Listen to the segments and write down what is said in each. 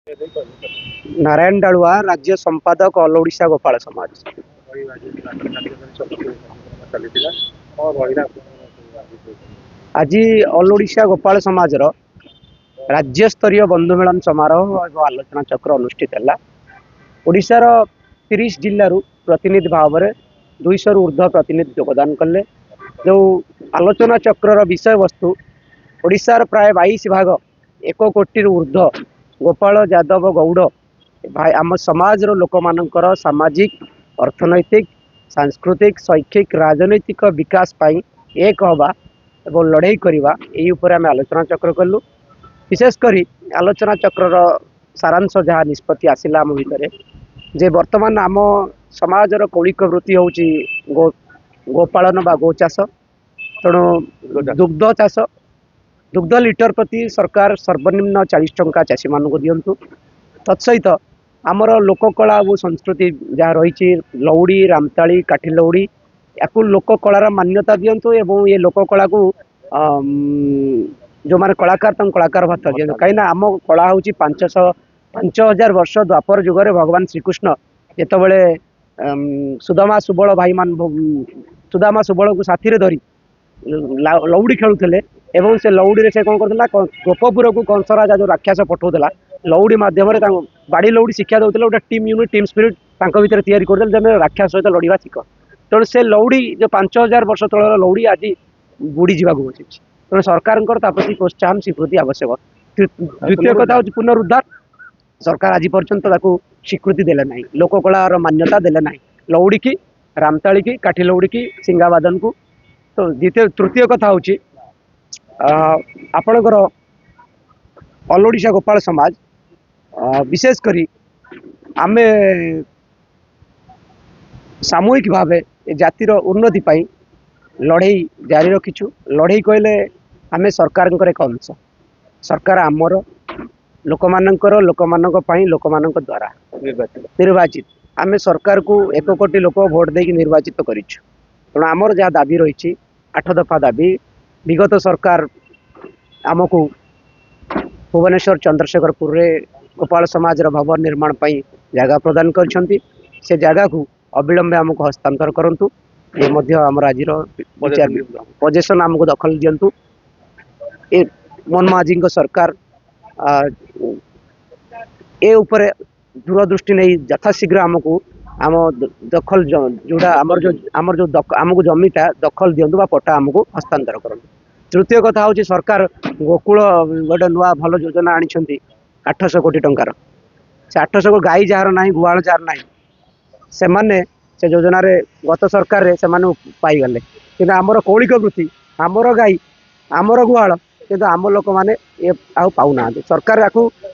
नारायण डालुआ राज्य संपादक ऑल ओडिशा गोपाल समाज। आज ऑल ओडिशा गोपाल समाज राज्य स्तरीय बंधु मिलन समारोह और आलोचना चक्र अनुष्ठित है। ओडिशार 30 जिल्लारू प्रतिनिधि भाव में 200 रु ऊर्ध्व प्रतिनिधि योगदान कले। जो आलोचना चक्र विषय वस्तु ओडिशार प्राय 22 भाग 1 कोटी ऊर्ध्व गोपाल यादव गौड़ भाई आम समाज लोक मानकर सामाजिक अर्थनैतिक सांस्कृतिक शैक्षिक राजनैतिक विकास पाई एक हवा एवं लड़ाई करवा यही आम आलोचना चक्र कलु। विशेषकर आलोचना चक्र सारांश जहाँ निष्पत्ति आसला आम भितर जे वर्तमान आम समाजर कौलिक वृत्ति हूँ गोपालन बा गो चाष। तेणु दुग्ध चाष दुग्ध लिटर प्रति सरकार सर्वनिम्न 40 टंका चाषी मान दिंतु। तत्सहित आमर लोककला और संस्कृति जहाँ रही लौड़ी रामताली काठी लौड़ी या लोककलार मान्यता दिंतु एवं ये लोककला को जो माने कलाकार कलाकार भात दिखाँ कहीं आम कला हूँ 5000 वर्ष द्वापर जुगे भगवान श्रीकृष्ण जितेबले सुदामा सुबल भाई मान सुदामा सुबल को साथी धरी लौड़ी खेलुले एवं से लौड़ी से कौन करता गोपपुर को कंसराजा जो राक्षस पठाऊला लौड़ी मध्यम बाड़ी लौड़ी शिक्षा दूसरे गोटे टीम यूनिट टीम स्पिरिट भर तैयारी करदे राक्षस सहित लड़वा शिख। तेणु से लौड़ी जो 5000 वर्ष तल लौड़ी आज बुड़ी जावाक बची। तेणु सरकार प्रति प्रोत्साहन स्वीकृति आवश्यक। द्वितीय कथा हूँ पुनरुद्धार। सरकार आज पर्यंत स्वीकृति देले ना लोककलार मान्यता देले ना लौड़ी की रामताली की काठी लौड़ी की सिंगावादन को। तो द्वितीय तृतीय कथा हूँ आपणकर ऑल ओडिशा गोपाल समाज विशेष करी आमे सामूहिक भाव जातिर उन्नति पाई लड़ाई जारी रखीचु। लड़ाई कहले आमे सरकार एक अंश। सरकार आमर लोक द्वारा निर्वाचित आमे सरकार को 1 कोटी लोक भोट देकी निर्वाचित करिछु। तेणु आमर जहाँ दाबी रही 8 दफा दाबी विगत सरकार आमको भुवनेश्वर चंद्रशेखरपुर रे गोपाल समाज भवन निर्माण पाई जगह प्रदान करछंती। से जगह को अविलंबे आमको हस्तांतर करंतु। ये मध्य आमर आज पोजेसन आमको दखल दिंतु। ए मोहन माझी सरकार ए उपरे दूरदृष्टि नहीं यथाशीघ्र आमको आम दखल जोड़ा आमर जो आमको जमीटा दखल दिंतु बा पट्टा आमको हस्तांतर करंतु। तृतीय कथा हूँ सरकार गोकुल गोटे नुआ भल योजना आनी 800 कोटी टंकार से 800 को गाई जार ना गुआल जार ना से माने से योजना रे गत सरकार रे से माने पाईगले कि आमर कौलिक वृत्ति आमर गाई आमर गुआल कि आम लोक मैंने ये पाऊना। सरकार या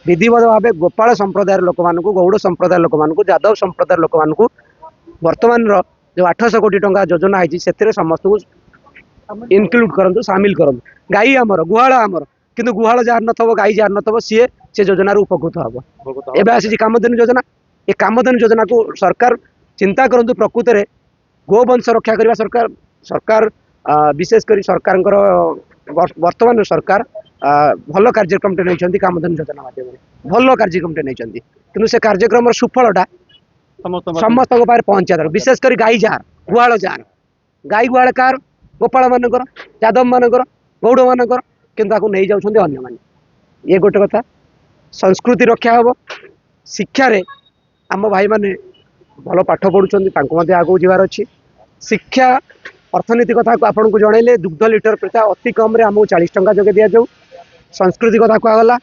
विधिवत भाव गोपाल संप्रदाय लोक मान गौड़ संप्रदाय लोक मान यादव संप्रदाय लोक मान वर्तमान जो 800 कोटी टंका योजना है से समस्त को इनक्लूड करंतु सामिल करंतु। गाई आमर गुहाल आमर किंतु गुहाल जार नथबो गाई जार नथबो सी से योजना उपकृत हम एवं आसी कामधेनु योजना। ये कामधेनु योजना को सरकार चिंता करंतु। प्रकृत में गोवंश रक्षा करने सरकार सरकार विशेषकर सरकार वर्तमान सरकार भल कार्यक्रम नहीं कामधेनु योजना माध्यम भल कार्यक्रम नहीं कि से कार्यक्रम सुफलटा समस्त पहुंचा विशेषकर गाई जार गुहाल जार गाई गुहाल कार गोपाल मानकर यादव मानकर गौड़ मानकर किंतु नहीं जाउछन्ते अन्य माने। ये गोटे कथा संस्कृति रक्षा हम शिक्षा रे आम भाई माने भल पाठ पढ़ुं आगू जीवार अच्छी शिक्षा अर्थनीति कथा को आपन को जनइले दुग्ध लिटर प्रति अति कम रे आमको 40 टंका जगे दि जाऊ। संस्कृति कथा कहगला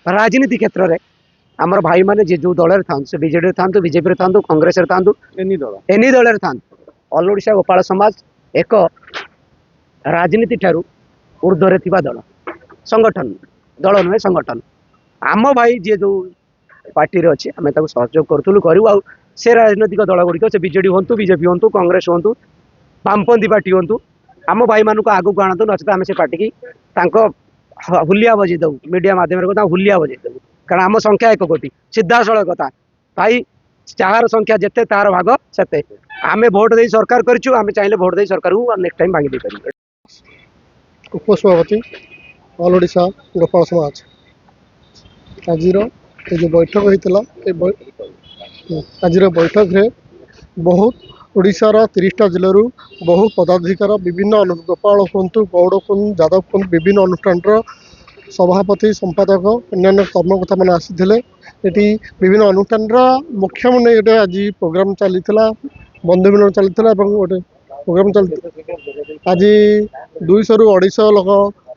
राजनीति क्षेत्र में आमर भाई माने जे जो दल था से बीजेडी था बीजेपी था कांग्रेस था एनी दल था ऑल ओडिशा गोपाल समाज एक राजनीति ठारू ऊर्ध्वर थिबा दल संगठन दल नुहे संगठन आम भाई जी जो पार्टी रे अच्छे आम सहयोग करूँ करूँ से राजनैतिक दल गुड़िक से बीजेडी हूँ बीजेपी हूँ कांग्रेस हूँ वामपंथी पार्टी हूँ आम भाई मान को आगू आणतु नचेत आम से पार्टी की हुलिया बजे दू मीडिया मध्यम हुलिया बजे दू कारण आम संख्या 1 कोटी सीधा सड़कता भाई जार संख्या जिते तार भाग से आम भोट दे सरकार करूँ आम चाहिए भोट दे सरकार को नेक्स्ट टाइम भांगी पार। उपसभापति ऑल ओडिशा गोपाल समाज आज ये जो बैठक होता आज बैठक रे बहुत ओडिशार 30टा जिलूर बहु पदाधिकार विभिन्न गोपाल कहतु गौड़ कहतु यादव कहतु विभिन्न अनुष्ठान सभापति संपादक अन्य कर्मकर्ता मैंने आसी ये विभिन्न अनुष्ठान मुख्य मैंने गोटे आज प्रोग्राम चली बंधु मिलन चली गोटे प्रोग्राम चली आज 200 ରୁ 250 लोक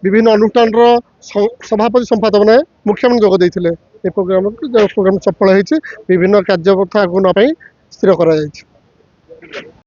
विभिन्न अनुष्ठान सभापति संपादक मैंने मुख्य मैंने जोग देते ये प्रोग्राम सफल होती विभिन्न कार्यपथा आगू ना स्थिर कर।